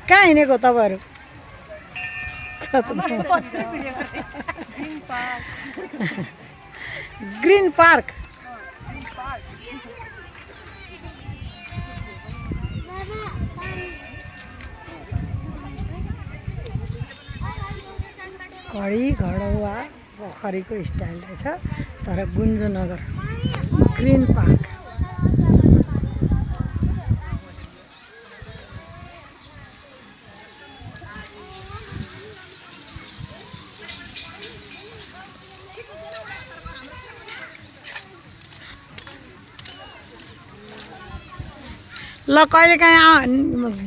कहाँ हिँडेको तपाईँहरू? Green park. घडी घडौवा पोखरीको स्टाइल रहेछ, तर गुन्जनगर ग्रीन पार्क। ल कहिलेकाहीँ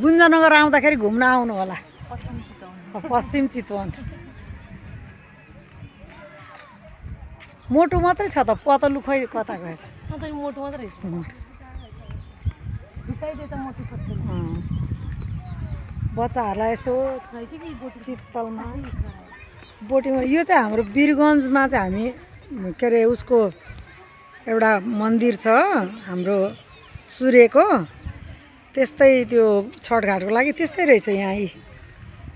गुन्जनगर आउँदाखेरि घुम्न आउनु होला। पश्चिम चितवन। मोटो मात्रै छ त, पतलु खोइ कता गएछ? मोटो मात्रै बच्चाहरूलाई यसो शीतलमा बोटिङमा। यो चाहिँ हाम्रो वीरगन्जमा चाहिँ हामी के अरे उसको एउटा मन्दिर छ हाम्रो सूर्यको, त्यस्तै त्यो छठघाटको लागि त्यस्तै रहेछ। यहाँ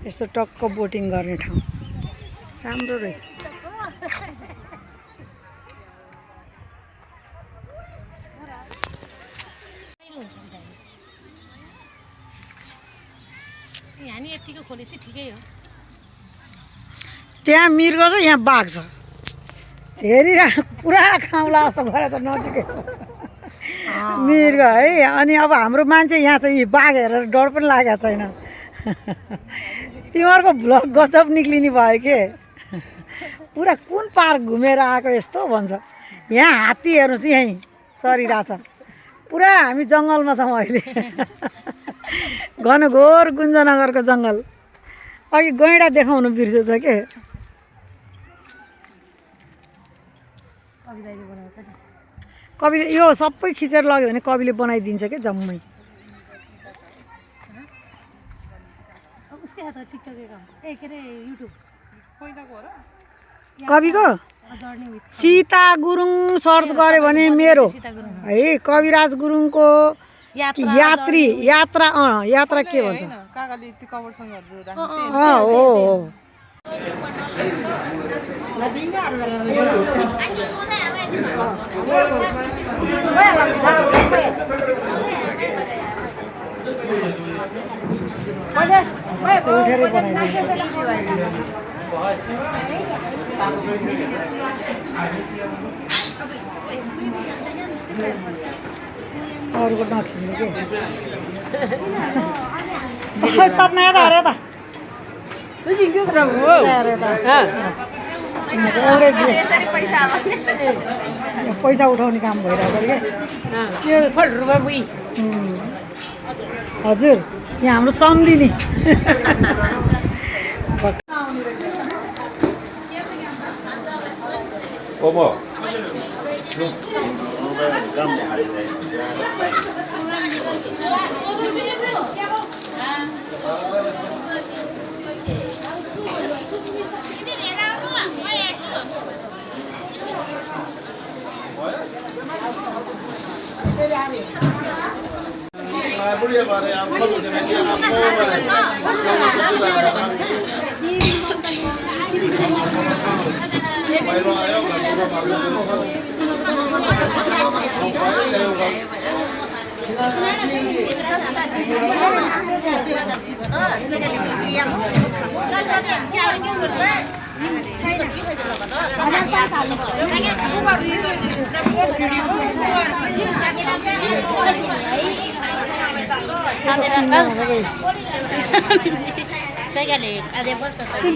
यस्तो टक्क बोटिङ गर्ने ठाउँ राम्रो रहेछ। त्यहाँ मृग छ, यहाँ बाघ छ। हेरिरह पुरा खाउँला जस्तो गरेर नजिकै छ मृग है। अनि अब हाम्रो मान्छे यहाँ चाहिँ बाघ हेरेर डर पनि लागेको छैन। तिमीहरूको भ्लग गजब निक्लिने भयो के? पुरा कुन पार्क घुमेर आएको यस्तो भन्छ। यहाँ हात्ती हेर्नुहोस्, यहीँ चरिरहेछ। पुरा हामी जङ्गलमा छौँ अहिले। घनघोर गुन्जनगरको जङ्गल। अघि गैँडा देखाउनु बिर्सेछ के? कविले यो सबै खिचेर लग्यो भने कविले बनाइदिन्छ क्या जम्मै। कविको सीता गुरुङ सर्च गऱ्यो भने मेरो है, कविराज गुरुङको यात्री यात्रा यात्रा के भन्छ? हो उठेरै बनाइदिन्छ। अरूको नखिच्नु के? सपना यता अरे त पैसा उठाउने काम भइरहेको क्या। हजुर यहाँ हाम्रो सम्धिनी।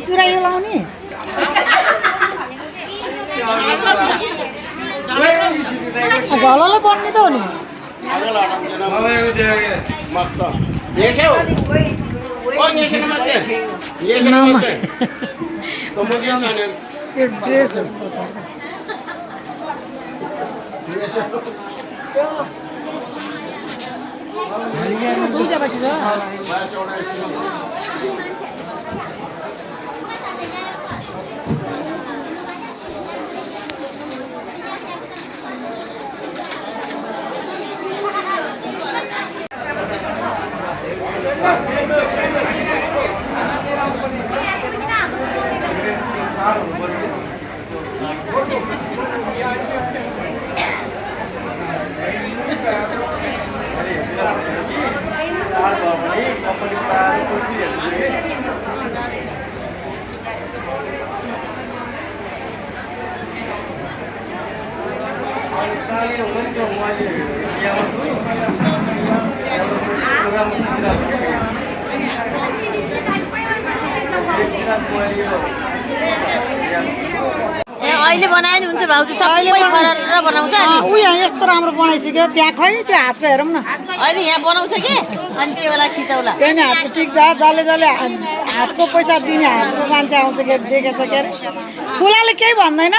चुरायो लाउने झलल बन्ने त हो नि। यो ड्रेस ए अहिले बनाए नि हुन्छ भाउजू सबै फरारेर बनाउँछ अनि ऊ यहाँ यस्तो राम्रो बनाइसक्यो त्यहाँ खै त्यो हातको हेरौँ न अहिले यहाँ बनाउँछ के अनि त्यो बेला खिचौला त्यही नै हातको ठिक छ जसले जसले हातको पैसा दिने हातको मान्छे आउँछ के अरे देखेछ के अरे ठुलाले केही भन्दैन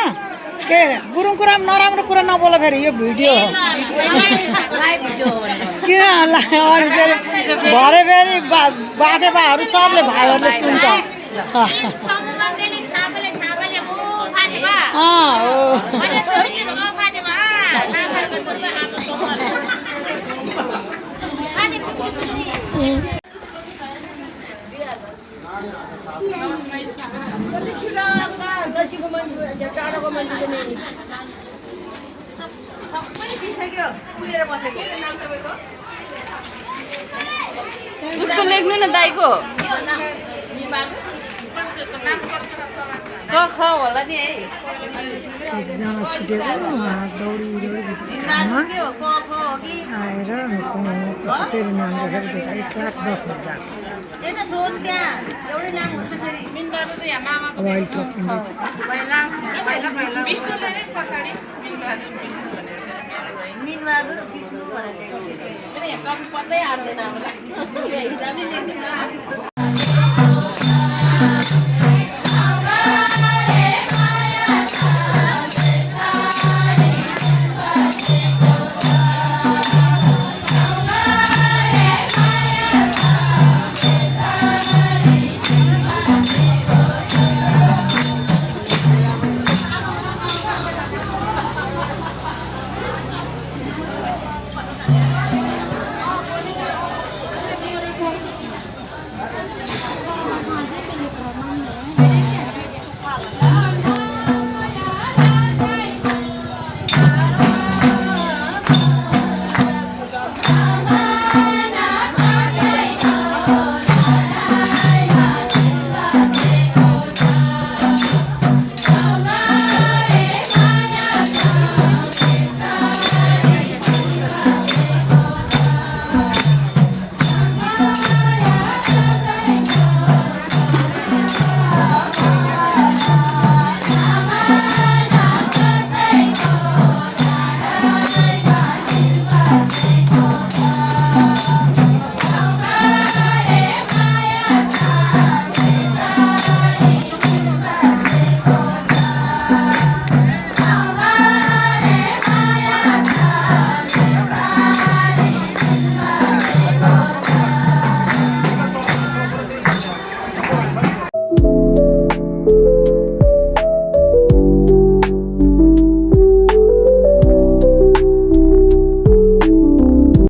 के अरे गुरुङ कुरा नराम्रो कुरा नबोल फेरि यो भिडियो हो किन अनि फेरि भरे फेरि बाथे बाहरू सबले भाइहरूले सुन्छ उसको लेख्नु न दाइको ख होला नि है एकजना छुटेको दौडी आएर फेरि नाम लेखेर देखा 1,10,000 अब अहिले थपिँदैछ मिनबहादुर विष्णु भनेर